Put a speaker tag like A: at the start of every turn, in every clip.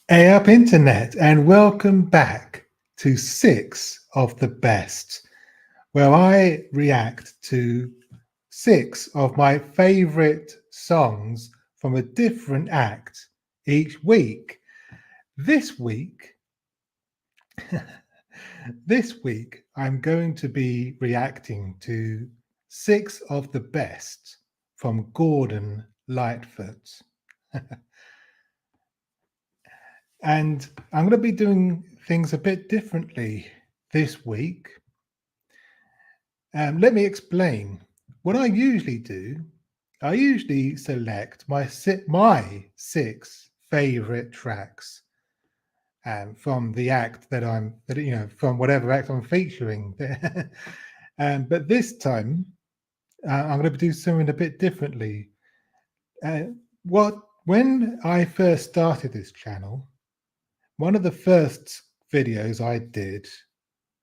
A: Hey up internet, and welcome back to Six of the Best, where I react to six of my favorite songs from a different act each week. This week, this week I'm going to be reacting to Six of the Best from Gordon Lightfoot. And I'm going to be doing things a bit differently this week. Let me explain. What I usually do, I usually select my six favorite tracks from the act from whatever act I'm featuring. But this time, I'm going to do something a bit differently. When I first started this channel, one of the first videos I did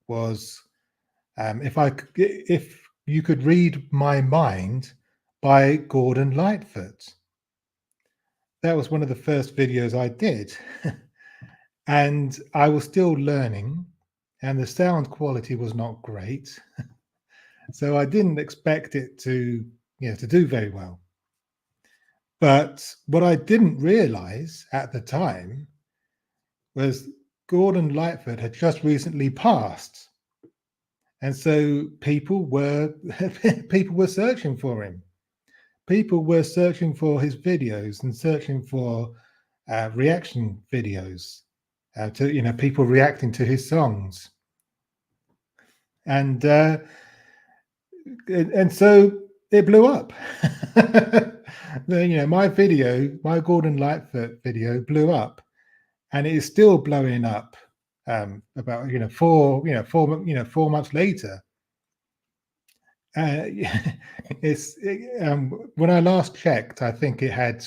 A: was if you could read my mind by Gordon Lightfoot. That was one of the first videos I did. And I was still learning, and the sound quality was not great. So I didn't expect it to do very well. But what I didn't realize at the time was Gordon Lightfoot had just recently passed. And so people were searching for him. People were searching for his videos and searching for reaction videos to people reacting to his songs, and so it blew up. My Gordon Lightfoot video blew up, and it is still blowing up. About 4 months later. When I last checked, I think it had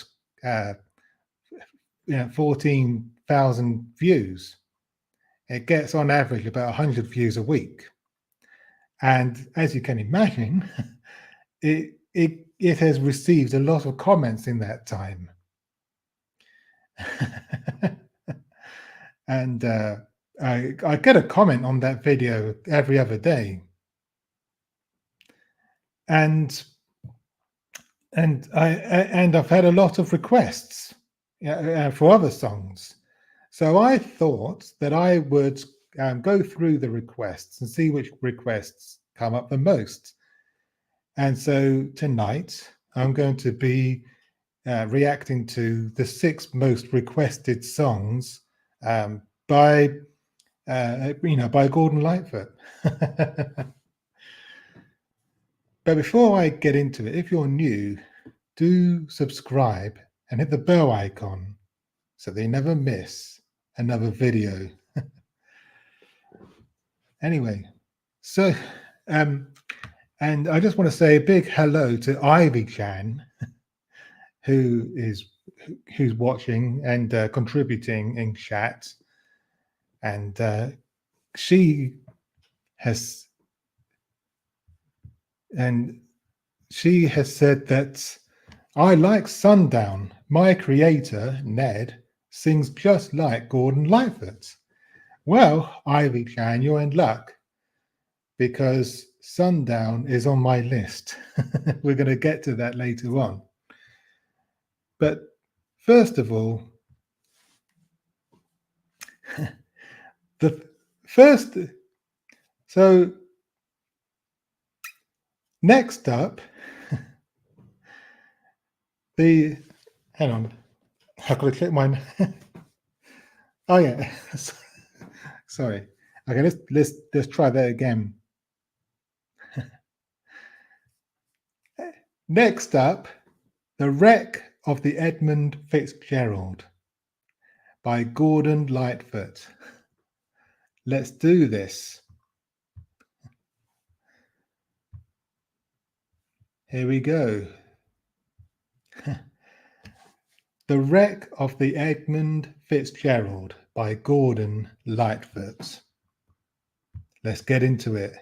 A: 14,000 views. It gets on average about 100 views a week, and as you can imagine, it has received a lot of comments in that time. And I get a comment on that video every other day. And I've had a lot of requests for other songs. So I thought that I would go through the requests and see which requests come up the most. And so tonight I'm going to be reacting to the 6 most requested songs by Gordon Lightfoot. But before I get into it, if you're new, do subscribe and hit the bell icon so that you never miss another video. Anyway, so and I just want to say a big hello to Ivy Chan, who's watching and contributing in chat, and she has said that I like Sundown. My creator, Ned, sings just like Gordon Lightfoot. Well, Ivy Chan, you're in luck, because Sundown is on my list. We're going to get to that later on. But first of all, next up, hang on, I've got to click mine. Oh yeah, sorry. Okay, let's try that again. Next up, The Wreck of the Edmund Fitzgerald by Gordon Lightfoot. Let's do this. Here we go. The Wreck of the Edmund Fitzgerald by Gordon Lightfoot. Let's get into it.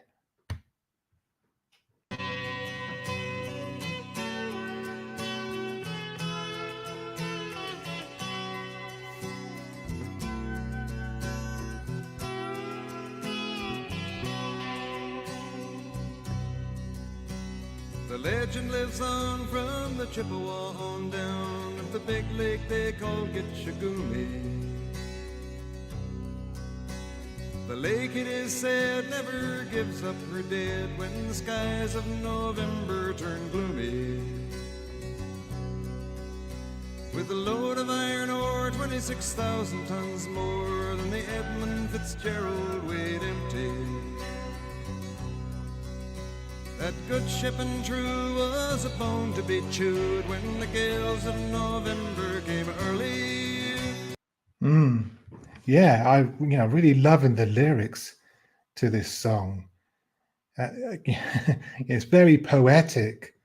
B: The legend lives on from the Chippewa on down of the big lake they call Gitchagumi. The lake, it is said, never gives up her dead when the skies of November turn gloomy. With a load of iron ore, 26,000 tons more than the Edmund Fitzgerald weighed empty. That good ship and true was a bone to be chewed when the gales of November came early.
A: Yeah, I really loving the lyrics to this song. It's very poetic,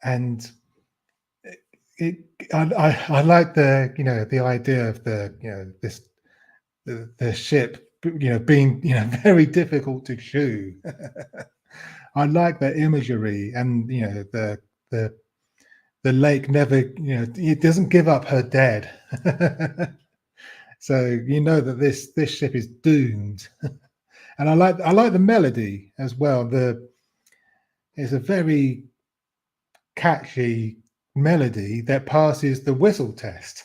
A: and I like the the idea of the ship being very difficult to chew. I like the imagery, and the lake never it doesn't give up her dead. So that this ship is doomed. And I like the melody as well. It's a very catchy melody that passes the whistle test.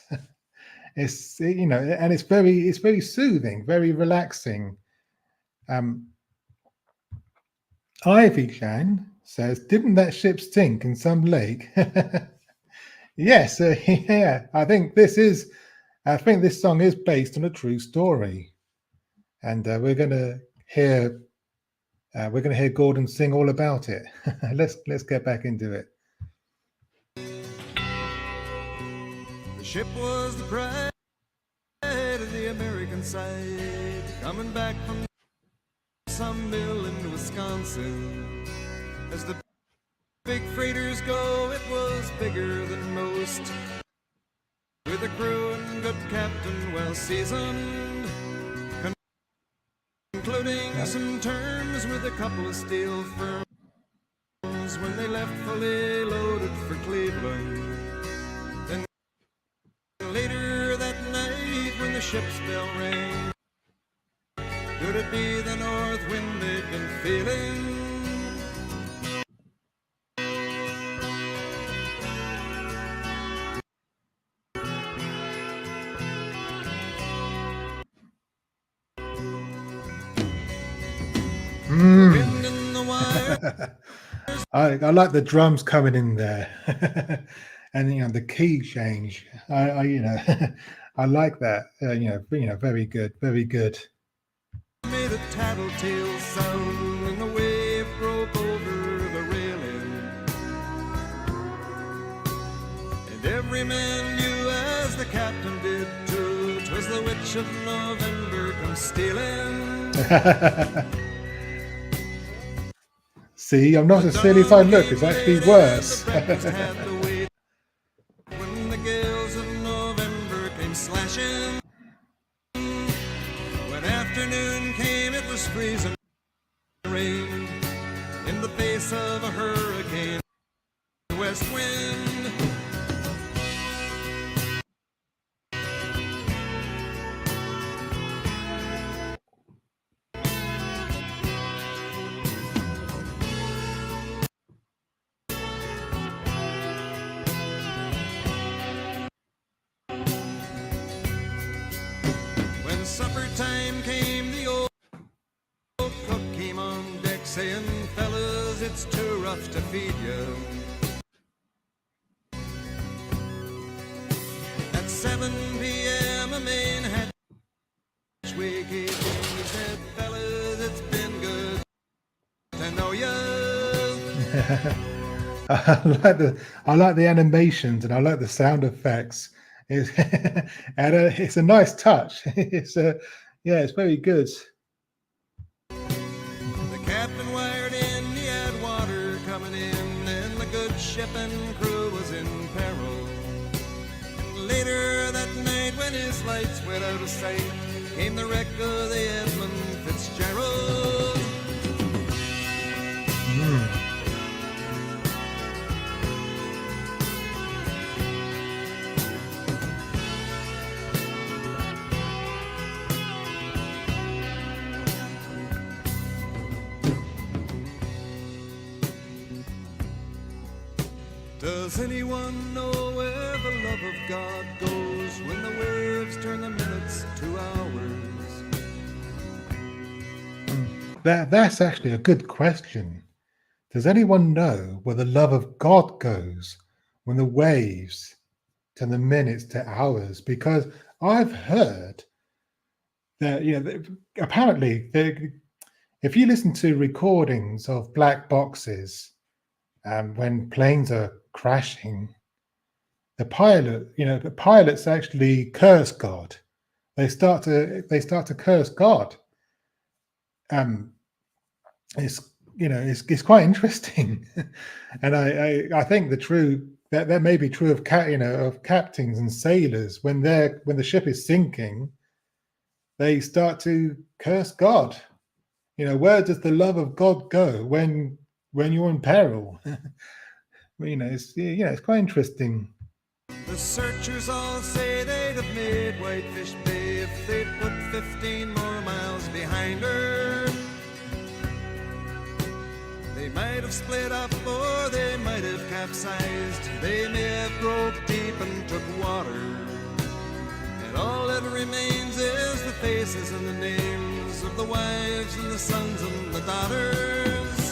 A: It's and it's very soothing, very relaxing. Ivy Chan says, "Didn't that ship sink in some lake?" Yes, yeah. I think this song is based on a true story, and we're gonna hear Gordon sing all about it. Let's get back into it.
B: The ship was the pride of the American side, coming back from some mill in Wisconsin. As the big freighters go, it was bigger than most, with a crew and good captain well seasoned, concluding some terms with a couple of steel firms when they left fully loaded for Cleveland. Then later that night when the ship's bell rang, could it be the north wind they'd been feeling? Wind in the wire.
A: I like the drums coming in there, and the key change. I I like that. Very good, very good.
B: Made a tattletale sound and the wave broke over the railing, and every man knew, as the captain did too, 'twas the witch of November come stealing.
A: See, I'm not as silly as I look. It's actually worse.
B: When the gales of November came slashing, when afternoon came, it was freezing rain in the face of a hurricane west wind. When supper time came, the old cook came on deck saying, "Fellas, it's too rough to feed you." At 7 p.m. a main hatchway came in. He said, "Fellas, it's been good to know you."
A: I like the animations, and I like the sound effects. It's, and it's a nice touch. It's it's very good.
B: The captain wired in, he had water coming in, and the good ship and crew was in peril. And later that night, when his lights went out of sight, came the wreck of the Edmund Fitzgerald. Does anyone know where the love of God goes when the waves turn the minutes to hours?
A: That's actually a good question. Does anyone know where the love of God goes when the waves turn the minutes to hours? Because I've heard that, apparently, if you listen to recordings of black boxes when planes are crashing, the pilots actually curse God. They start to curse God. It's quite interesting, and I think that may be true of captains and sailors when the ship is sinking, they start to curse God. Where does the love of God go when you're in peril? It's quite interesting.
B: The searchers all say they'd have made Whitefish Bay if they'd put 15 more miles behind her. They might have split up or they might have capsized. They may have broke deep and took water. And all that remains is the faces and the names of the wives and the sons and the daughters.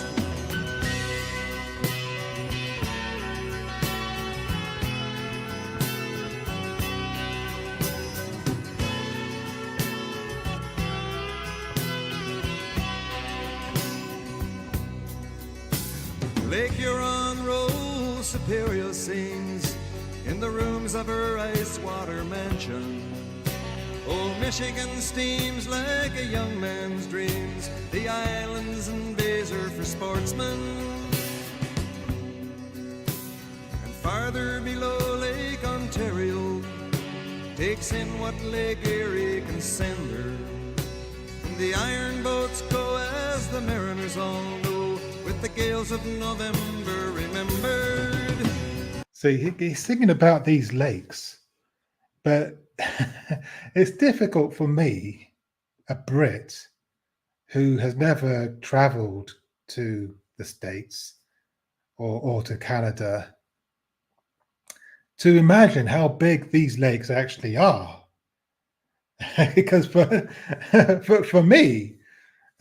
B: Lake Huron rolls, Superior sings in the rooms of her ice water mansion. Old Michigan steams like a young man's dreams. The islands and bays are for sportsmen. And farther below, Lake Ontario takes in what Lake Erie can send her. And the iron boats go as the mariners all know, with the gales of November remembered.
A: So he's singing about these lakes, but it's difficult for me, a Brit who has never traveled to the States or to Canada, to imagine how big these lakes actually are. Because for me,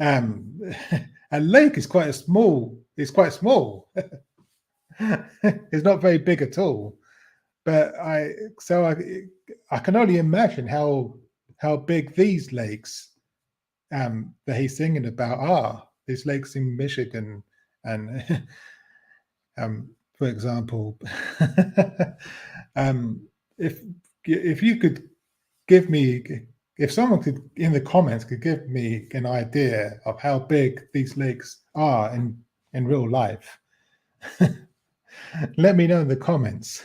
A: a lake is quite small. It's quite small. It's not very big at all. But I can only imagine how big these lakes that he's singing about are. These lakes in Michigan, and for example, if you could give me, if someone could in the comments could give me an idea of how big these lakes are in real life, let me know in the comments.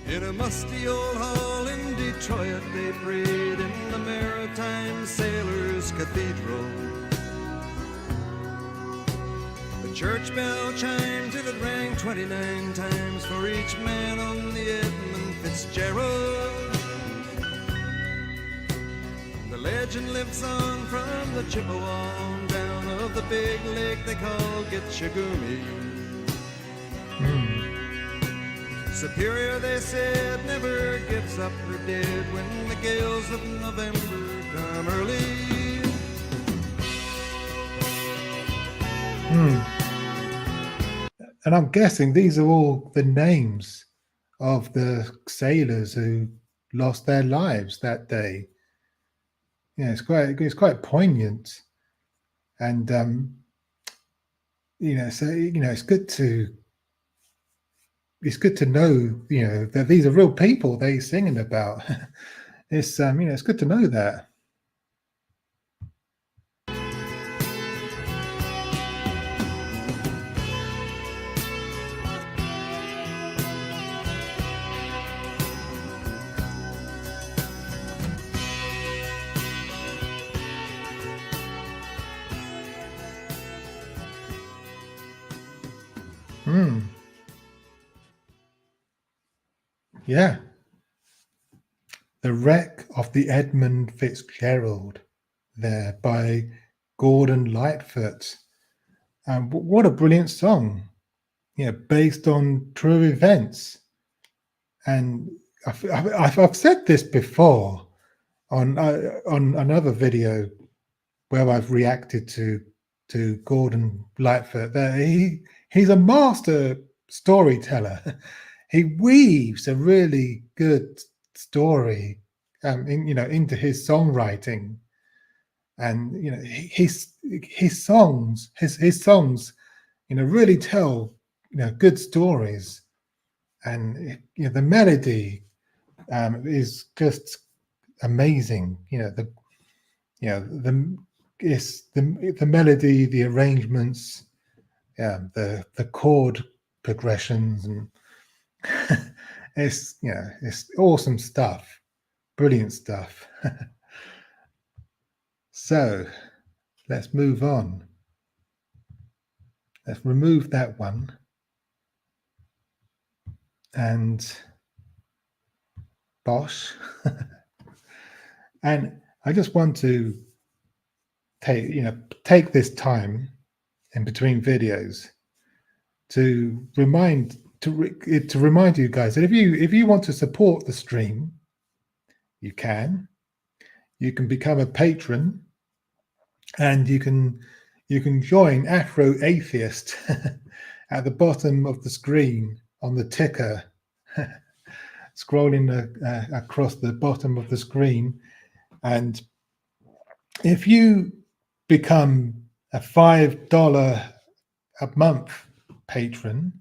B: In a musty old hall in Detroit, they prayed in the Maritime Sailors' Cathedral. The church bell chimed till it rang 29 times for each man on the Edmund Fitzgerald. The legend lives on from the Chippewa on down of the big lake they call Gitchagumi. Superior, they said, never gives up her dead when the gales of November come early.
A: And I'm guessing these are all the names of the sailors who lost their lives that day. Yeah, it's quite poignant, and it's good to know, that these are real people they're singing about. It's it's good to know that. Yeah. The Wreck of the Edmund Fitzgerald there by Gordon Lightfoot. What a brilliant song. Yeah, based on true events. And I've said this before on another video where I've reacted to Gordon Lightfoot. That he's a master storyteller. He weaves a really good story, into his songwriting, and his songs, really tell good stories, and the melody is just amazing. The melody, the arrangements, the chord progressions, and it's awesome stuff, brilliant stuff. So let's move on. Let's remove that one, and Bosch. And I just want to take this time in between videos to remind you guys that if you want to support the stream, you can become a patron, and you can join Afro Atheist at the bottom of the screen on the ticker, scrolling across the bottom of the screen. And if you become a $5 a month patron,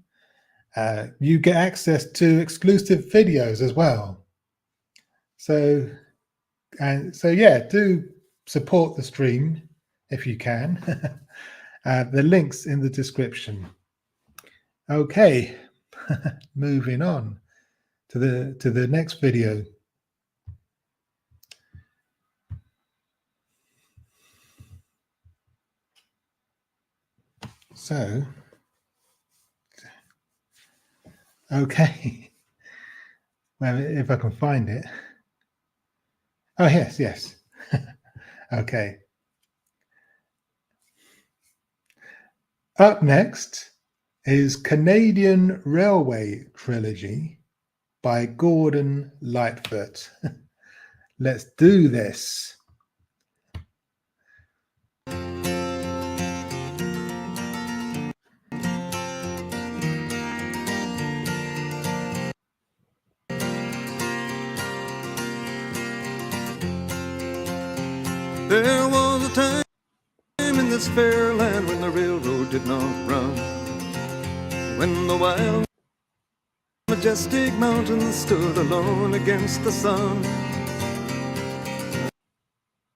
A: you get access to exclusive videos as well. So yeah, do support the stream if you can. The link's in the description. Okay, moving on to the next video. So, okay, well, if I can find it. Oh, yes. Okay. Up next is Canadian Railway Trilogy by Gordon Lightfoot. Let's do this.
B: There was a time in this fair land when the railroad did not run, when the wild, majestic mountains stood alone against the sun.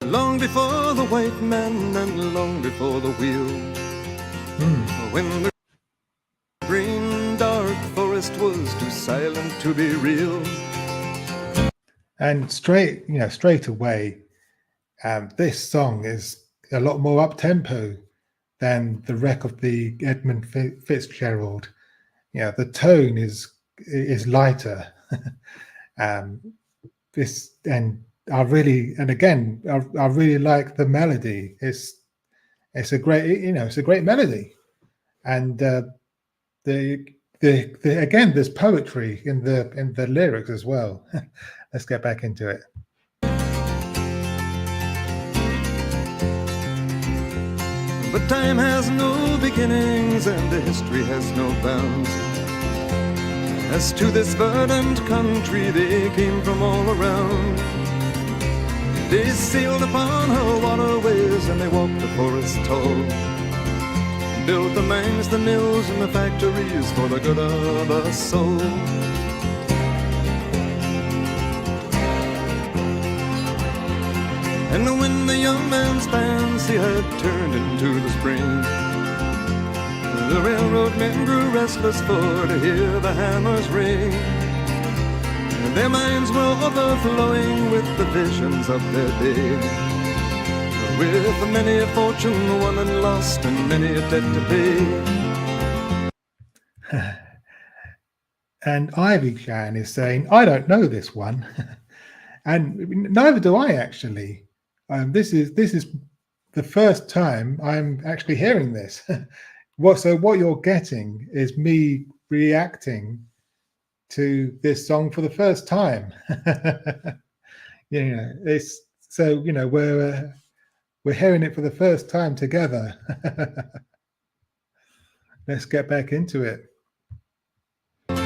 B: Long before the white man and long before the wheel, when the green dark forest was too silent to be real.
A: And straight away, this song is a lot more up-tempo than The Wreck of the Edmund Fitzgerald. The tone is lighter. I really like the melody. It's a great melody, and again, there's poetry in the lyrics as well. Let's get back into it.
B: But time has no beginnings and the history has no bounds. As to this verdant country they came from all around. They sailed upon her waterways and they walked the forest tall, built the mines, the mills, and the factories for the good of us soul. And when the young man's fancy had turned into the spring, the railroad men grew restless for to hear the hammers ring. Their minds were overflowing with the visions of their day, with many a fortune won and lost and many a debt to
A: And Ivy Chan is saying, I don't know this one. And neither do I actually. This is the first time I'm actually hearing this. So what you're getting is me reacting to this song for the first time. It's so we're hearing it for the first time together. Let's get back into it.
B: For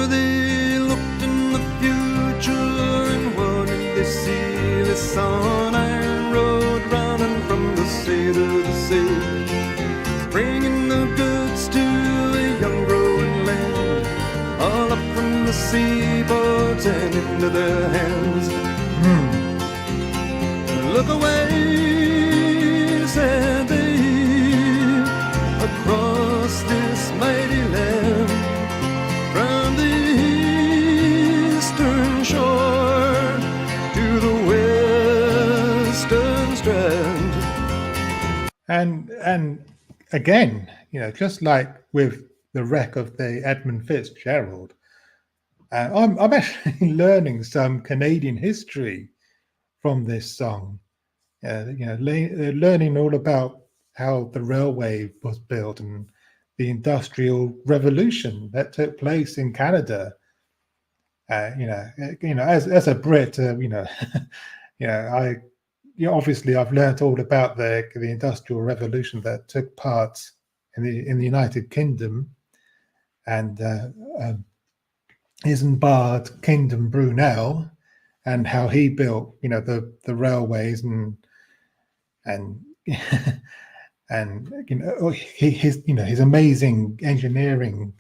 B: they looked in the future, and what did they see? They saw an iron road running from the sea to the sea, bringing the goods to a young growing land, all up from the seaboards and into their hands. Look away, said they, across this mighty land, from the eastern shore to the western strand.
A: And again, just like with the wreck of the Edmund Fitzgerald, I'm actually learning some Canadian history from this song. Learning all about how the railway was built and the Industrial Revolution that took place in Canada. As a Brit, obviously I've learned all about the Industrial Revolution that took part in the United Kingdom, and Isambard Kingdom Brunel, and how he built the railways and his amazing engineering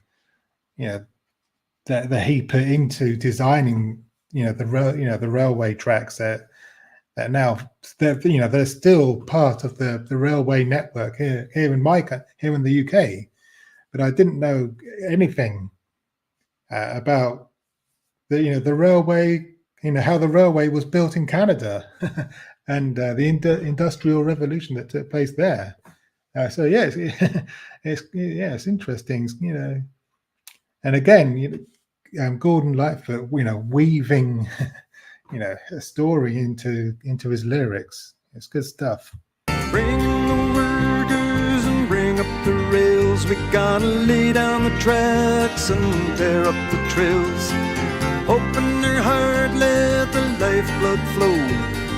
A: that he put into designing the railway tracks that now they're still part of the railway network here in the UK. But I didn't know anything about the railway, how the railway was built in Canada and the Industrial Revolution that took place there. So yes, it's interesting, and again, Gordon Lightfoot, weaving, a story into his lyrics. It's good stuff.
B: Bring the workers and bring up the rails. We gotta lay down the tracks and tear up the trails. Open their heart, let the lifeblood flow.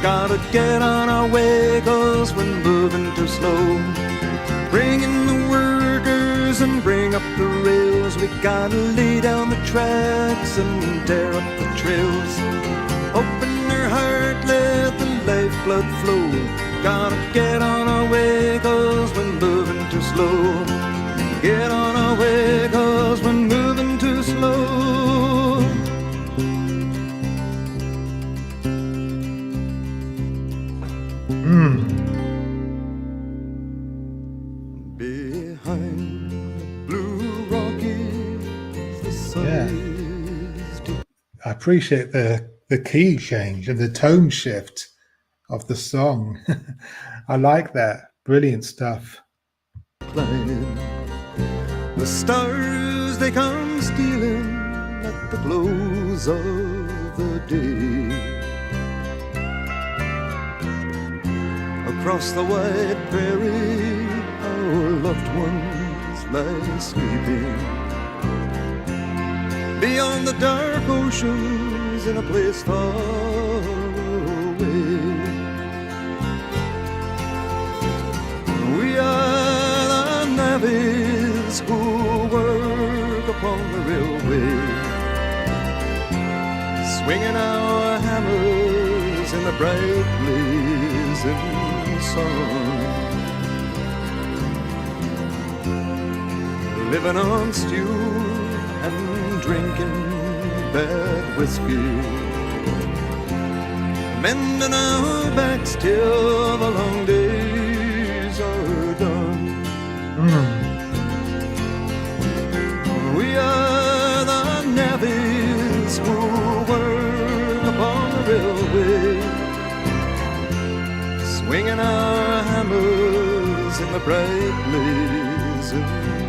B: Gotta get on our way, 'cause we're moving too slow. Bring in the workers and bring up the rails. We gotta lay down the tracks and tear up the trails. Open their heart, let the lifeblood flow. Gotta get on our way, 'cause we're moving too slow. Get on our way, 'cause we're moving too slow. Behind blue Rockies, the sun is deep.
A: I appreciate the key change and the tone shift of the song. I like that. Brilliant stuff.
B: The stars, they come stealing at the close of the day. Across the wide prairie, our loved ones lie sleeping. Beyond the dark oceans, in a place far away, we are the navvies who work upon the railway, swinging our hammers in the bright blazing sun, living on stew and drinking bad whiskey, mending our backs till the long days are done. We are the navvies who work upon the railway, swinging our hammers in the bright blazing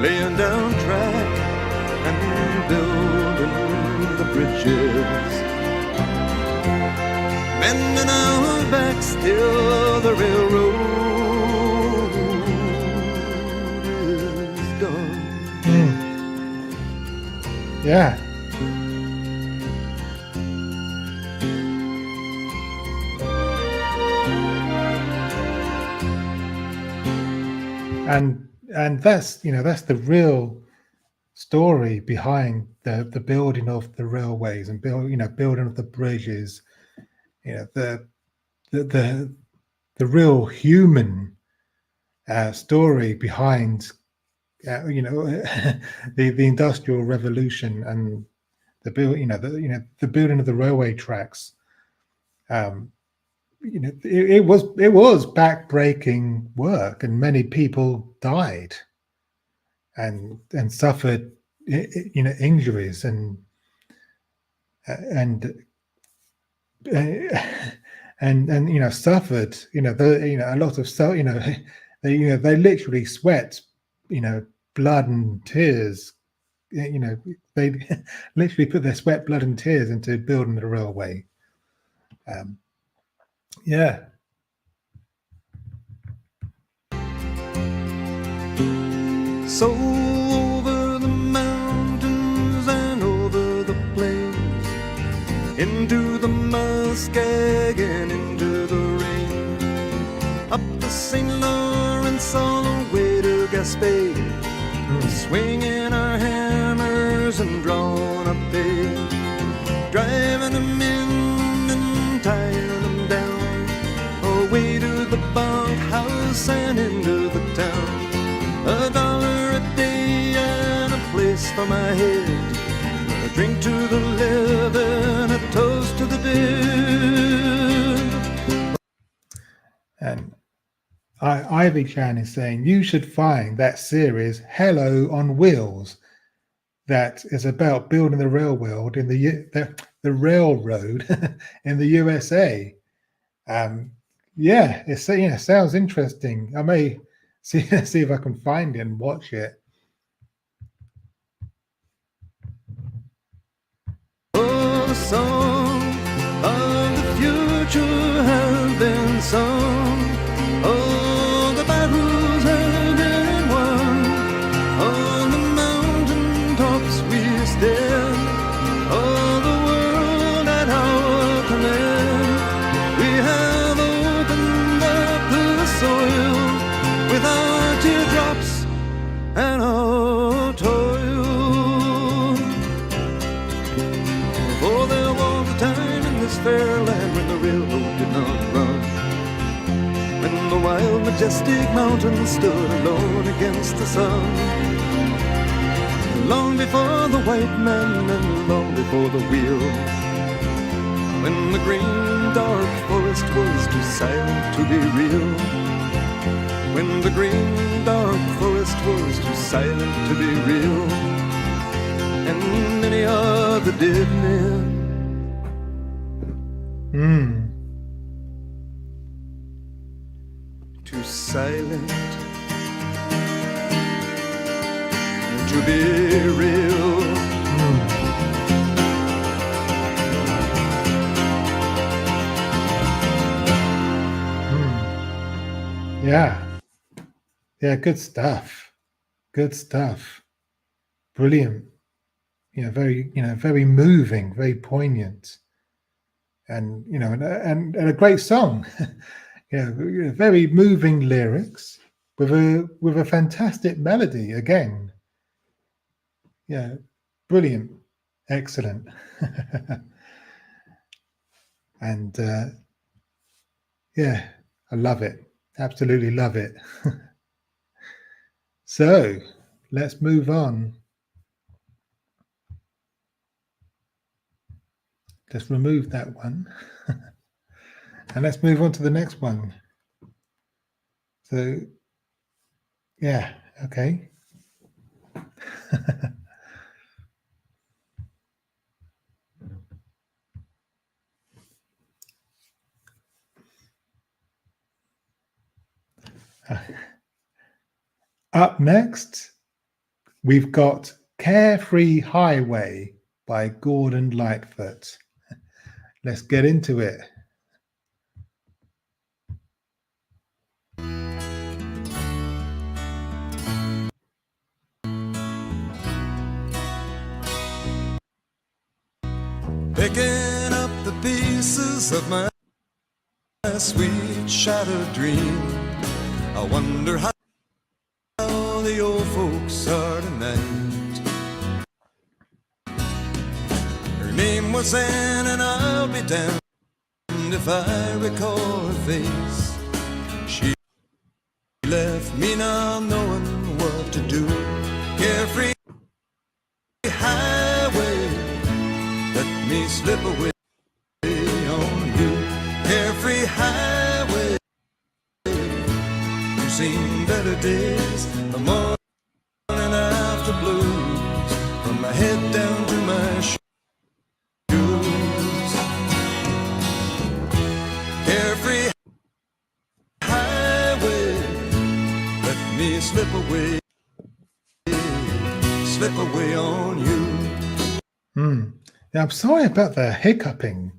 B: laying down track and building the bridges. Bending our backs till the railroad is gone.
A: Yeah. And that's, you know, that's the real story behind the building of the railways and building of the bridges. You know, the real human story behind the Industrial Revolution and the building of the railway tracks. It was backbreaking work, and many people died and suffered injuries and suffered a lot of they literally sweat blood and tears. They literally put their sweat, blood and tears into building the railway. Yeah.
B: So over the mountains and over the plains, into the Muskegon, into the rain, up the St. Lawrence, all the way to Gaspé, swinging our hammers and drawing up pay, driving them in and tying them down, away to the bunkhouse and into the town. $1 a day and a place for my head, a drink to the living, a toast to the dead.
A: And Ivy Chan is saying you should find that series Hello on Wheels that is about building the railroad in the railroad in the USA. Yeah, it sounds interesting. I may see if I can find it and watch it.
B: Oh, the song of the future has been sung. Oh, the battles have been won. On the mountain tops we stand. Oh, the world at our command. We have opened up the soil with our teardrops and our toil. For there was a time in this fair land when the railroad did not run, when the wild majestic mountains stood alone against the sun. Long before the white man and long before the wheel, when the green dark forest was too silent to be real, when the green dark forest was too silent to be real, and many are the dead men. Too silent to be real.
A: Yeah, good stuff. Good stuff. Brilliant. Very moving, very poignant, and and a great song. Very moving lyrics with a fantastic melody again. Yeah, brilliant, excellent. And yeah, I love it. Absolutely love it. So let's move on. Let's remove that one. And let's move on to the next one. So, yeah, okay. Up next we've got Carefree Highway by Gordon Lightfoot. Let's get into it.
B: Picking up the pieces of my sweet shattered dream. I wonder how the old folks are tonight. Her name was Anne, and I'll be damned if I recall her face. She left me now knowing what to do. Carefree highway, let me slip away on you. Carefree highway, you've seen better days, the morning after blues, from my head down to my shoes. Carefree highway, let me slip away on you.
A: Now, I'm sorry about the hiccuping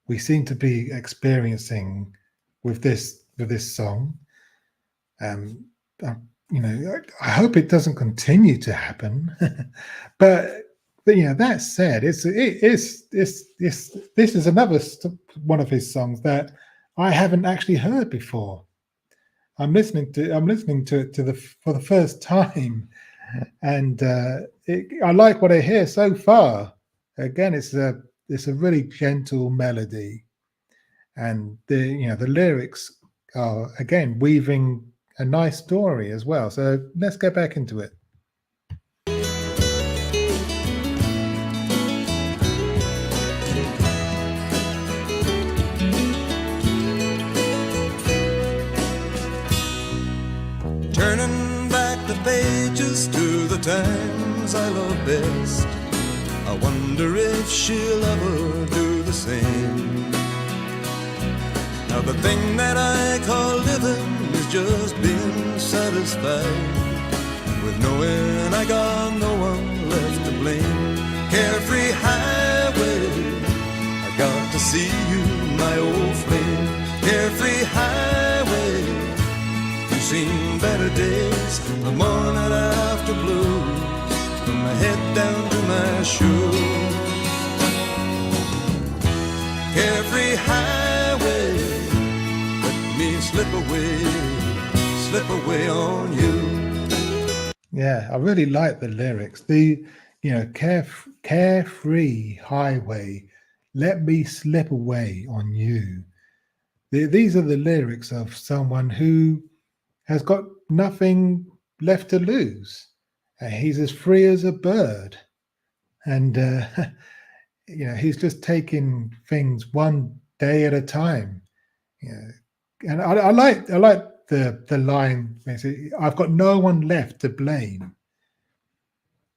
A: we seem to be experiencing with this song. You know, I hope it doesn't continue to happen. but you know, that said, this is another one of his songs that I haven't actually heard before. I'm listening to it for the first time, and I like what I hear so far. Again, it's a really gentle melody, and the lyrics are again weaving a nice story as well. So let's get back into it.
B: Turning back the pages to the times I love best, I wonder if she'll ever do the same. Now the thing that I call living is just being satisfied with knowing I got no one left to blame. Carefree highway, I got to see you, my old flame. Carefree highway, you've seen better days, the morning after blues, from my head down to my shoes. Carefree highway, let me slip away on you.
A: Yeah, I really like the lyrics. Carefree highway, let me slip away on you. These are the lyrics of someone who has got nothing left to lose. He's as free as a bird, and he's just taking things one day at a time. And I like the line. I've got no one left to blame.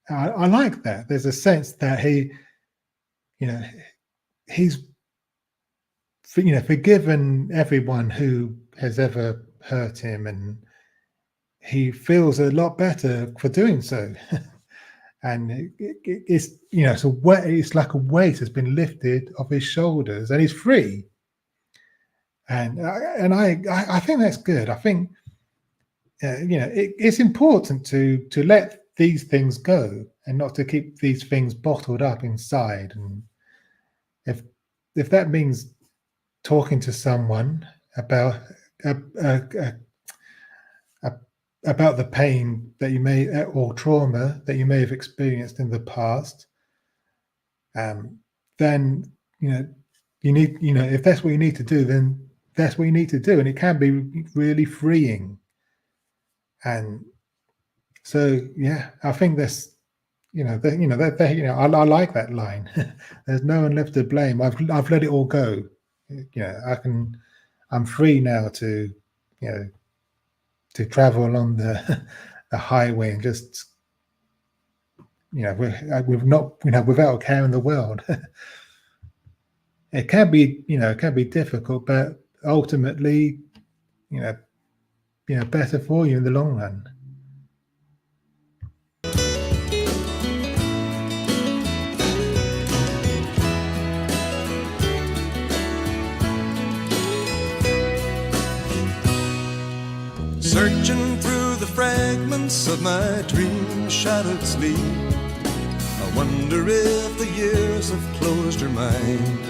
A: I like that. There's a sense that he's forgiven everyone who has ever hurt him, and he feels a lot better for doing so. And it's like a weight has been lifted off his shoulders, and he's free. And I think that's good. I think it's important to let these things go and not to keep these things bottled up inside. And if that means talking to someone about the pain that you may, or trauma that you may have experienced in the past, then you need, if that's what you need to do, then that's what you need to do, and it can be really freeing. And so, yeah, I think that's, I like that line. There's no one left to blame. I've let it all go. I'm free now to travel along the highway and just, without a care in the world. It can be difficult, but ultimately, better for you in the long run.
B: Searching through the fragments of my dream-shadowed sleep, I wonder if the years have closed her mind.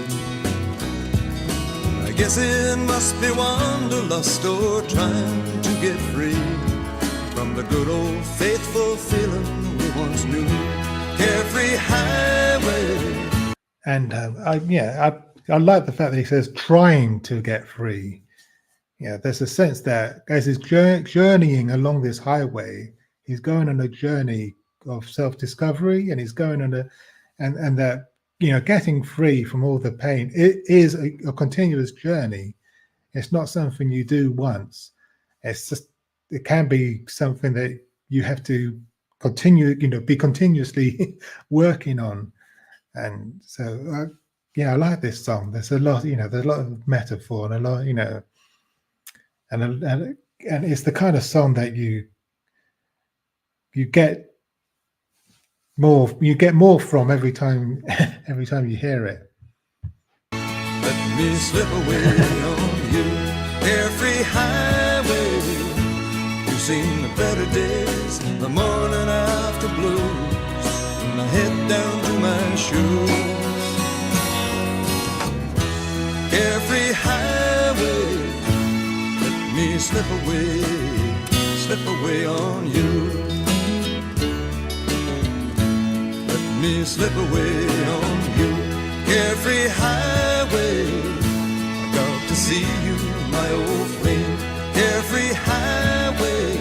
B: I guess it must be wanderlust or trying to get free from the good old faithful feeling we once knew. Carefree highway.
A: And I like the fact that he says trying to get free. Yeah, there's a sense that as he's journeying along this highway, he's going on a journey of self-discovery, and he's going on and that, you know, getting free from all the pain. It is a continuous journey. It's not something you do once. It's just, it can be something that you have to continue, you know, be continuously working on. And so, yeah, I like this song. There's a lot, you know, there's a lot of metaphor and a lot, you know, and it's the kind of song that you get more from every time you hear it.
B: Let me slip away on you, carefree highway. You've seen the better days, the morning after blues, and I head down to my shoes. Carefree highway, let me slip away on you. Let me slip away on you, carefree highway. I got to see you, my old flame. Carefree highway,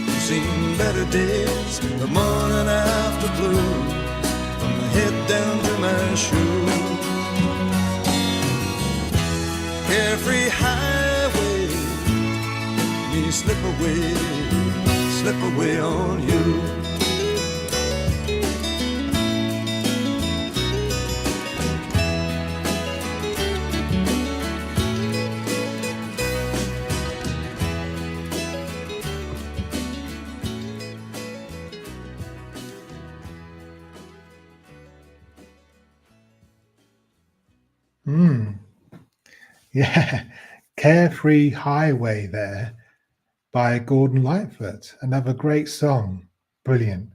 B: you've seen better days, the morning after blue, from my head down to my shoe. Carefree highway, let me slip away on you.
A: Yeah, Carefree Highway there by Gordon Lightfoot. Another great song. Brilliant.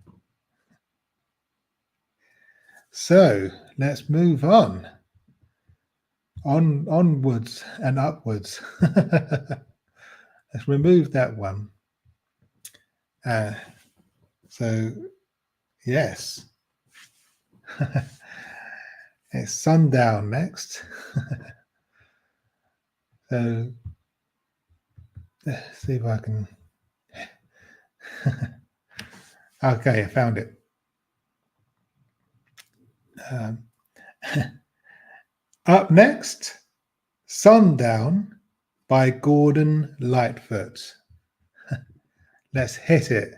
A: So let's move on. Onwards and upwards. Let's remove that one. So, yes. It's Sundown next. So let's see if I can. Okay, I found it. Up next, Sundown by Gordon Lightfoot. Let's hit it.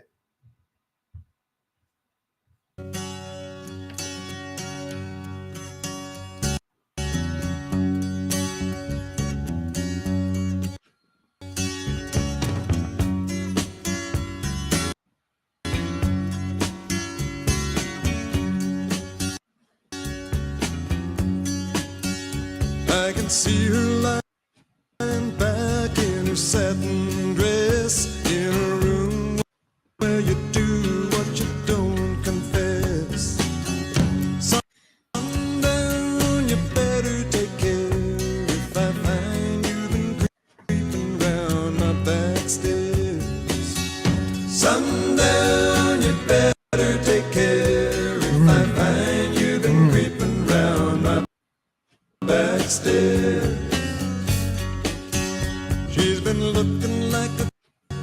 B: I can see her lying back in her satin dress, in a room where you do what you don't confess. Sundown, you better take care if I find you've been creeping round my back stairs. Sundown, you better take care if I find you've been creeping round my back stairs. She's been looking like a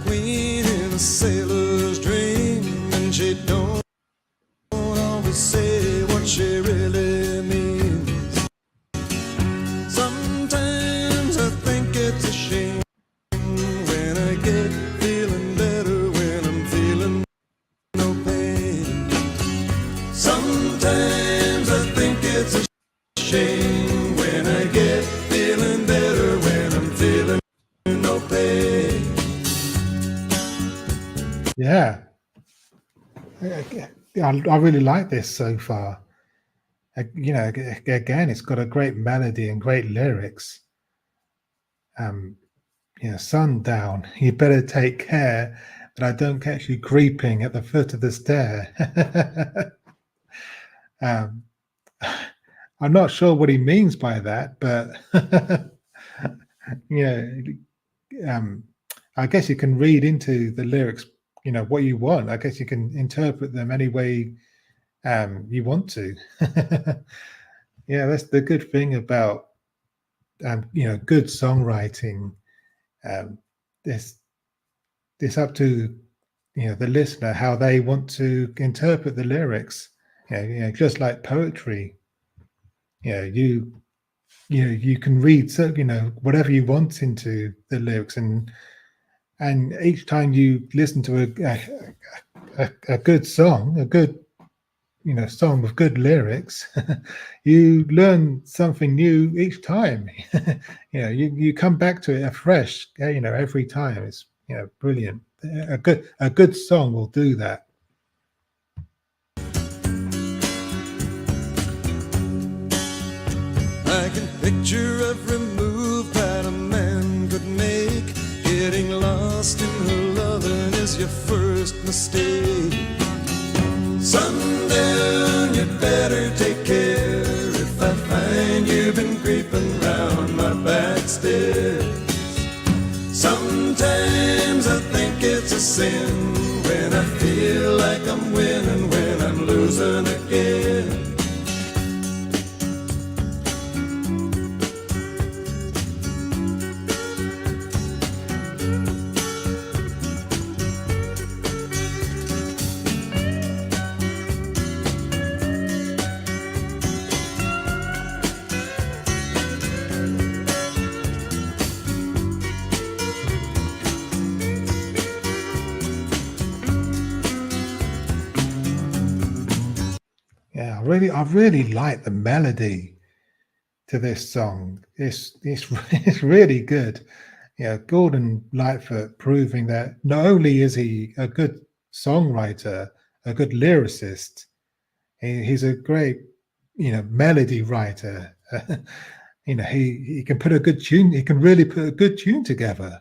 B: queen in a sailor's dream, and she don't always say what she really means. Sometimes I think it's a shame when I get feeling better, when I'm feeling no pain. Sometimes I think it's a shame when I get feeling better, when I'm feeling no pain.
A: Yeah. I really like this so far. You know, again, it's got a great melody and great lyrics. sundown. You better take care that I don't catch you creeping at the foot of the stair. um, I'm not sure what he means by that, but yeah, um, I guess you can read into the lyrics, what you want. I guess you can interpret them any way you want to. Yeah, that's the good thing about good songwriting. Um, it's up to the listener how they want to interpret the lyrics. Just like poetry. You can read whatever you want into the lyrics, and each time you listen to a good song, a good song with good lyrics, you learn something new each time. You come back to it afresh, every time. It's brilliant. A good song will do that.
B: I can picture every move that a man could make. Getting lost in her loving is your first mistake. Sundown, you'd better take care if I find you've been creeping round my back stairs. Sometimes I think it's a sin when I feel like I'm winning, when I'm losing again.
A: Yeah, I really like the melody to this song. It's really good. Gordon Lightfoot proving that not only is he a good songwriter, a good lyricist, he's a great, melody writer. He can put a good tune. He can really put a good tune together.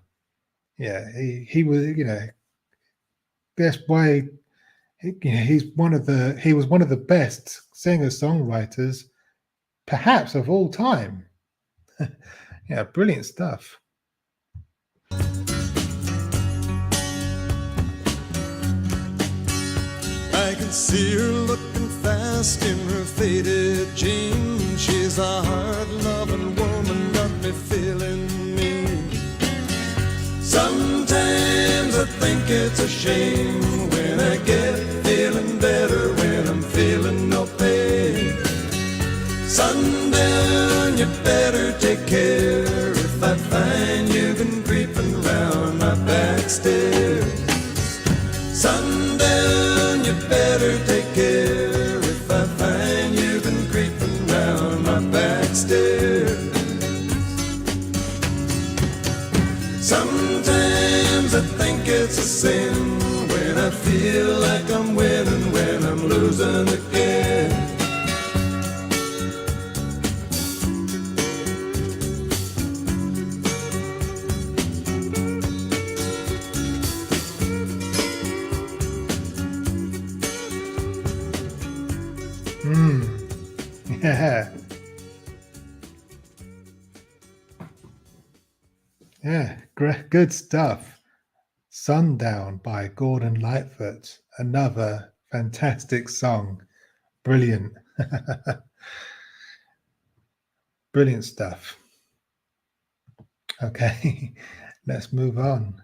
A: Yeah, he was, that's why he was one of the best singer-songwriters, perhaps of all time. Yeah, brilliant stuff.
B: I can see her looking fast in her faded jeans. She's a hard-loving woman, got me feeling mean. Sometimes I think it's a shame when I get feeling better, when I'm feeling no pain. Sundown, you better take care if I find you've been creeping round my back stairs. Sundown, you better take care if I find you've been creeping round my back stairs. Sometimes I think it's a sin when I feel like I'm winning, when I'm losing again.
A: Yeah. Yeah, good stuff. Sundown by Gordon Lightfoot. Another fantastic song. Brilliant. Brilliant stuff. Okay, let's move on.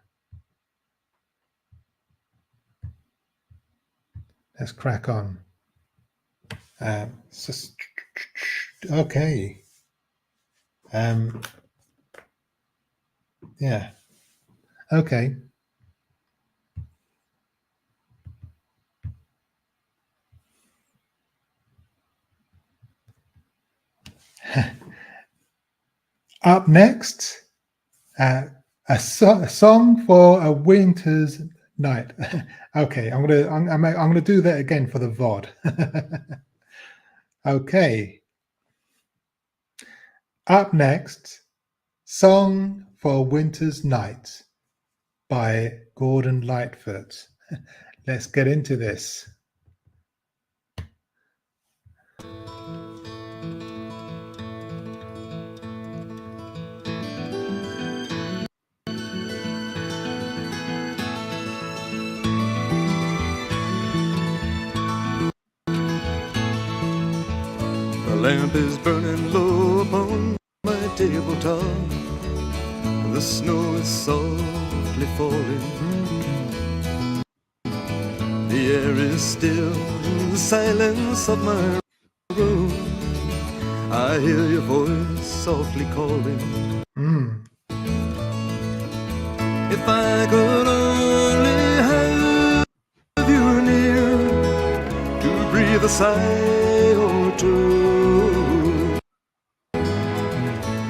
A: Let's crack on. Okay. Yeah. Okay. Up next, a song for a winter's night. Okay, I'm gonna do that again for the VOD. Okay. Up next, song for a Winter's Night by Gordon Lightfoot. Let's get into this.
B: The lamp is burning low upon my tabletop. The snow is softly falling. The air is still in the silence of my room. I hear your voice softly calling. If I could only have you near to breathe a sigh or two,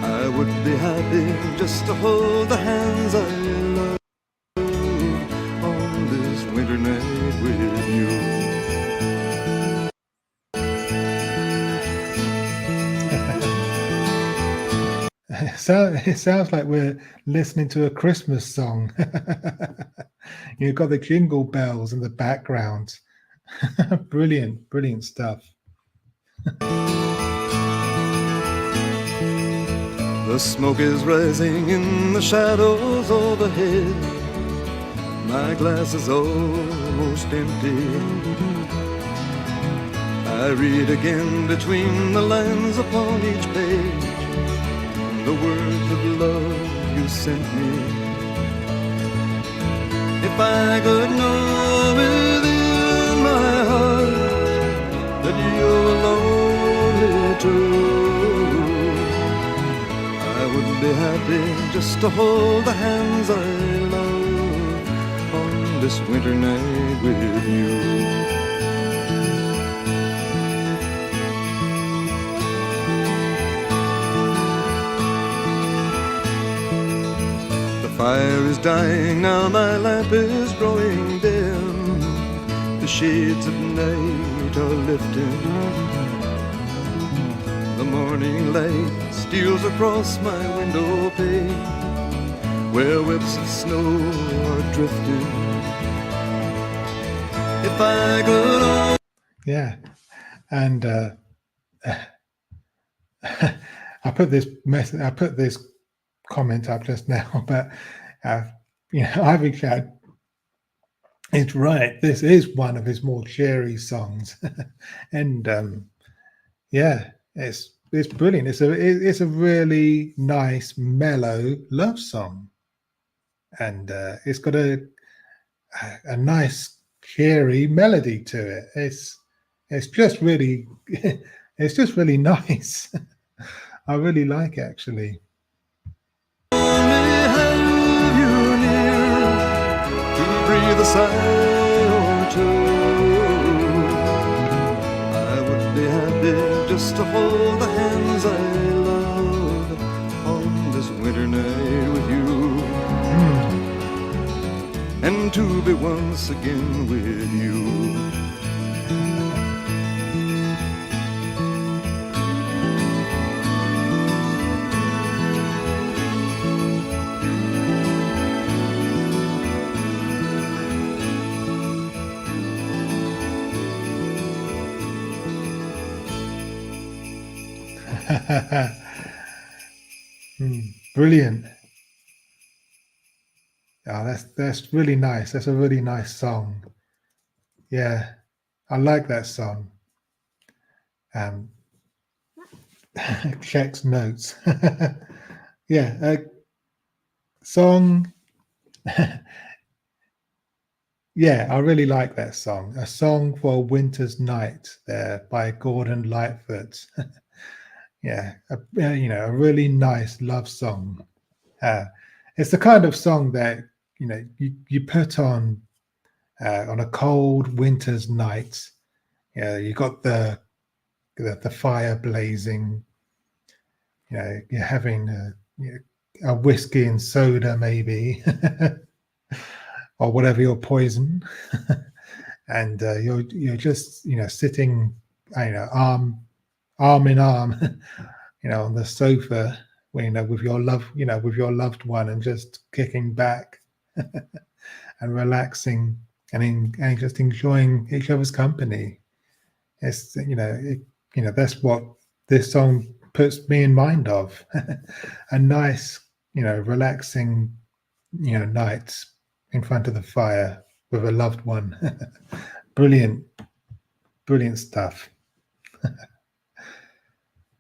B: I would be happy just to hold the hands I love on this winter night with you.
A: It sounds like we're listening to a Christmas song. You've got the jingle bells in the background. Brilliant, brilliant stuff.
B: The smoke is rising in the shadows overhead. My glass is almost empty. I read again between the lines upon each page the words of love you sent me. If I could know within my heart that you were lonely too, I would be happy just to hold the hands I love on this winter night with you. The fire is dying now, my lamp is growing dim. The shades of night are lifting. The morning light steals across my window pane, where whips of snow are drifting. If I could...
A: Yeah, and I put this comment up just now, but Ivy Cloud is right. This is one of his more cheery songs, and yeah, it's brilliant. It's a really nice, mellow love song, and it's got a nice, cheery melody to it. It's just really it's just really nice. I really like it, actually.
B: Breathe a sigh or two, I would be happy just to hold the hands I love on this winter night with you, and to be once again with you.
A: Brilliant. Oh, that's really nice. That's a really nice song. Yeah, I like that song. Checks notes. Yeah, song. Yeah, I really like that song. A Song for a Winter's Night there by Gordon Lightfoot. Yeah, a really nice love song. It's the kind of song that you put on a cold winter's night. Yeah, you got the fire blazing. You're having a whiskey and soda maybe, or whatever your poison, and you're just sitting arm in arm, on the sofa, with your with your loved one, and just kicking back and relaxing and just enjoying each other's company. It's that's what this song puts me in mind of. A nice, relaxing, night in front of the fire with a loved one. Brilliant, brilliant stuff.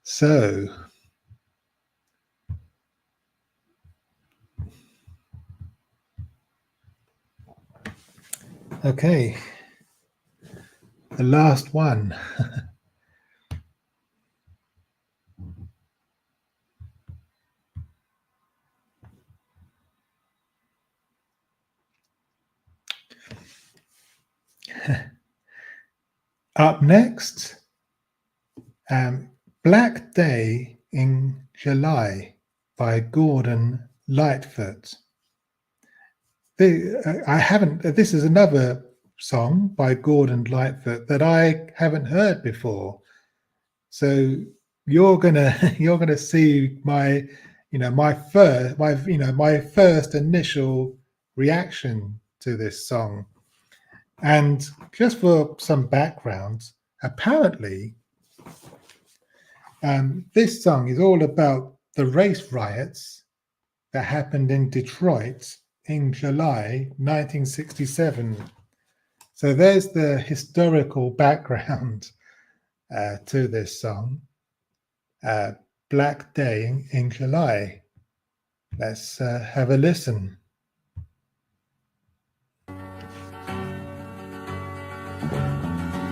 A: So, okay, the last one. Up next, Black Day in July by Gordon Lightfoot. This is another song by Gordon Lightfoot that I haven't heard before. So you're gonna see my first initial reaction to this song. And just for some background, apparently, this song is all about the race riots that happened in Detroit in July 1967. So there's the historical background to this song, Black Day in July. Let's have a listen.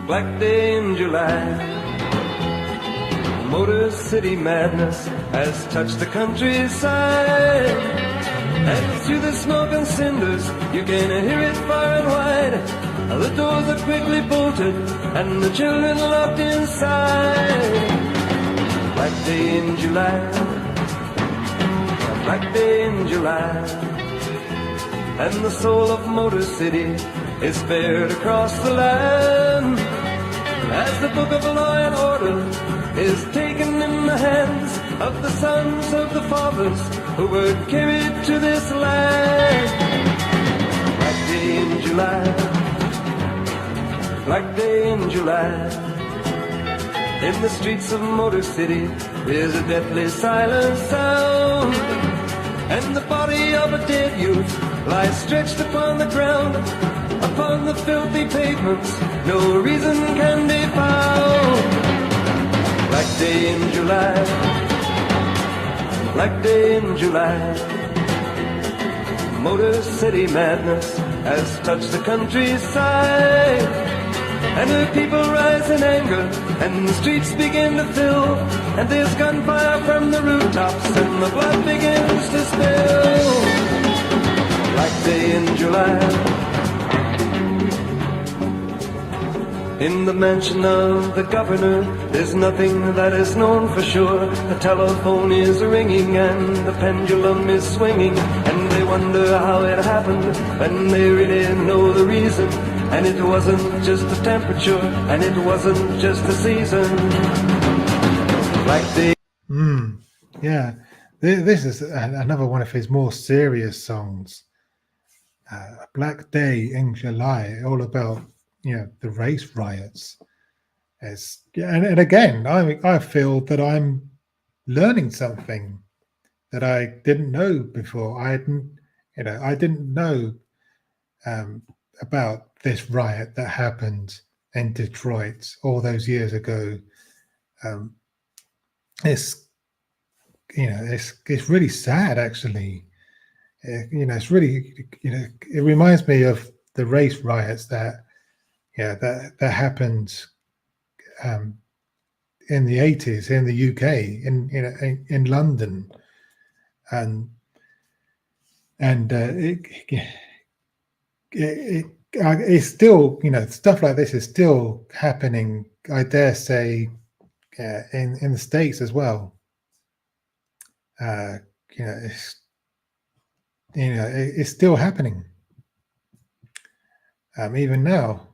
B: Black Day in July, Motor City madness has touched the countryside. And through the smoke and cinders, you can hear it far and wide. The doors are quickly bolted, and the children locked inside. Black Day in July, a black day in July, and the soul of Motor City is spared across the land. As the book of law and order is taken in the hands of the sons of the fathers who were carried to this land. Black Day in July, Black Day in July, in the streets of Motor City is a deathly silent sound, and the body of a dead youth lies stretched upon the ground. Upon the filthy pavements, no reason can be found. Black Day in July, Black Day in July, Motor City madness has touched the countryside, and the people rise in anger, and the streets begin to fill, and there's gunfire from the rooftops, and the blood begins to spill. Black Day in July, in the mansion of the governor, there's nothing that is known for sure. The telephone is ringing and the pendulum is swinging, and they wonder how it happened, when they really know the reason. And it wasn't just the temperature, and it wasn't just the season. Black Day.
A: Yeah, this is another one of his more serious songs. Black Day in July, all about the race riots. And again, I feel that I'm learning something that I didn't know before. I didn't know about this riot that happened in Detroit all those years ago. It's really sad, actually. It's really it reminds me of the race riots that happened in the 80s in the UK, in London, and it's still, stuff like this is still happening, I dare say, in the States as well. It's still happening even now.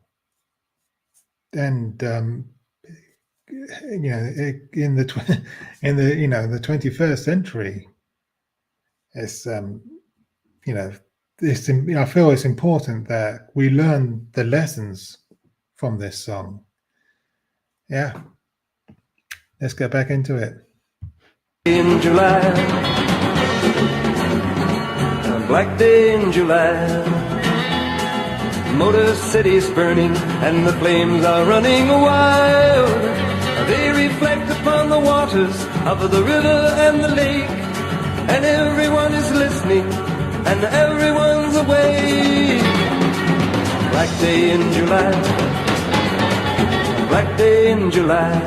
A: And in the in the 21st century, it's I feel it's important that we learn the lessons from this song. Yeah, let's get back into it.
C: In July, a black day in July, Motor City's burning and the flames are running wild. They reflect upon the waters of the river and the lake, and everyone is listening and everyone's awake. Black day in July, black day in July.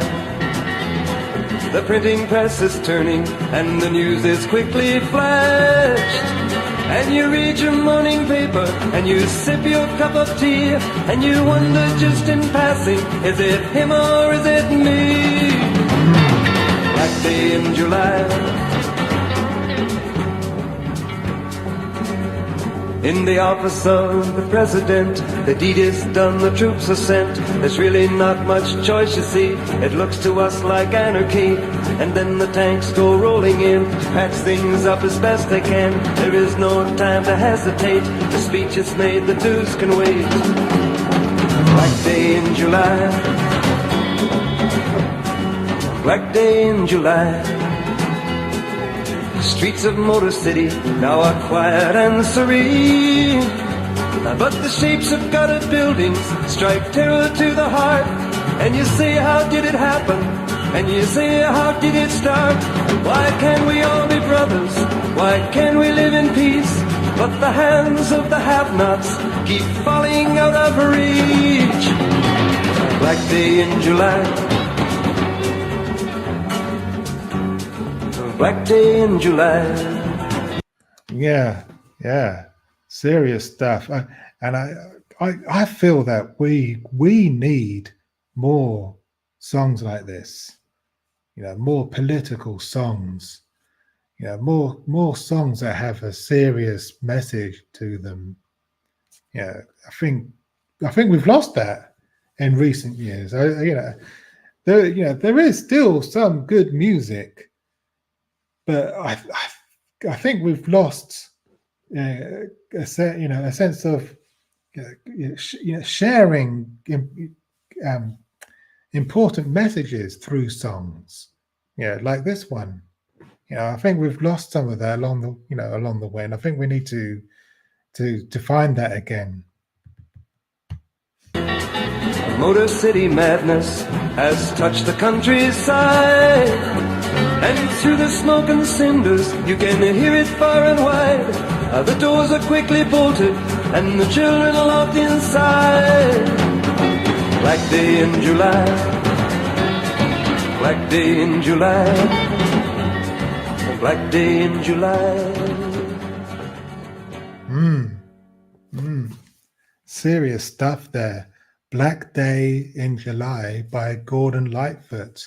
C: The printing press is turning and the news is quickly flashed. And you read your morning paper and you sip your cup of tea, and you wonder just in passing, is it him or is it me? Black day in July. In the office of the president, the deed is done, the troops are sent. There's really not much choice, you see. It looks to us like anarchy. And then the tanks go rolling in, patch things up as best they can. There is no time to hesitate. The speech is made, the news can wait. Black day in July. Black day in July. The streets of Motor City now are quiet and serene, but the shapes of gutted buildings strike terror to the heart. And you say, how did it happen? And you say, how did it start? Why can't we all be brothers? Why can't we live in peace? But the hands of the have-nots keep falling out of reach. Black day in July. Black day in July.
A: Yeah, serious stuff. I feel that we need more songs like this. More political songs. More songs that have a serious message to them. I think we've lost that in recent years. There is still some good music. But I think we've lost a sense of sharing important messages through songs. Like this one. I think we've lost some of that along the way, and I think we need to find that again.
C: Motor City madness has touched the countryside. And through the smoke and cinders, you can hear it far and wide. The doors are quickly bolted, and the children are locked inside. Black day in July. Black day in July. Black day in July.
A: Serious stuff there. Black Day in July by Gordon Lightfoot.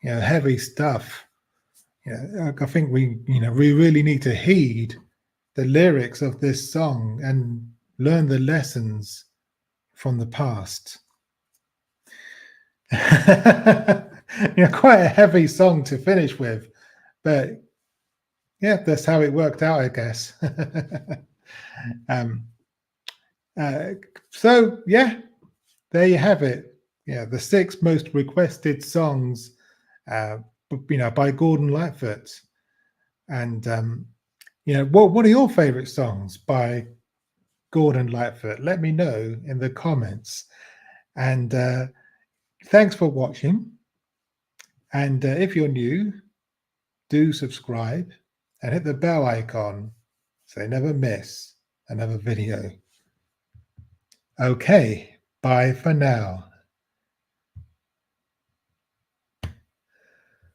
A: Heavy stuff. I think we really need to heed the lyrics of this song and learn the lessons from the past. Quite a heavy song to finish with, but that's how it worked out, I guess. So there you have it. The 6 most requested songs by Gordon Lightfoot. And what are your favorite songs by Gordon Lightfoot? Let me know in the comments. And thanks for watching. And if you're new, do subscribe and hit the bell icon so you never miss another video. Okay, bye for now.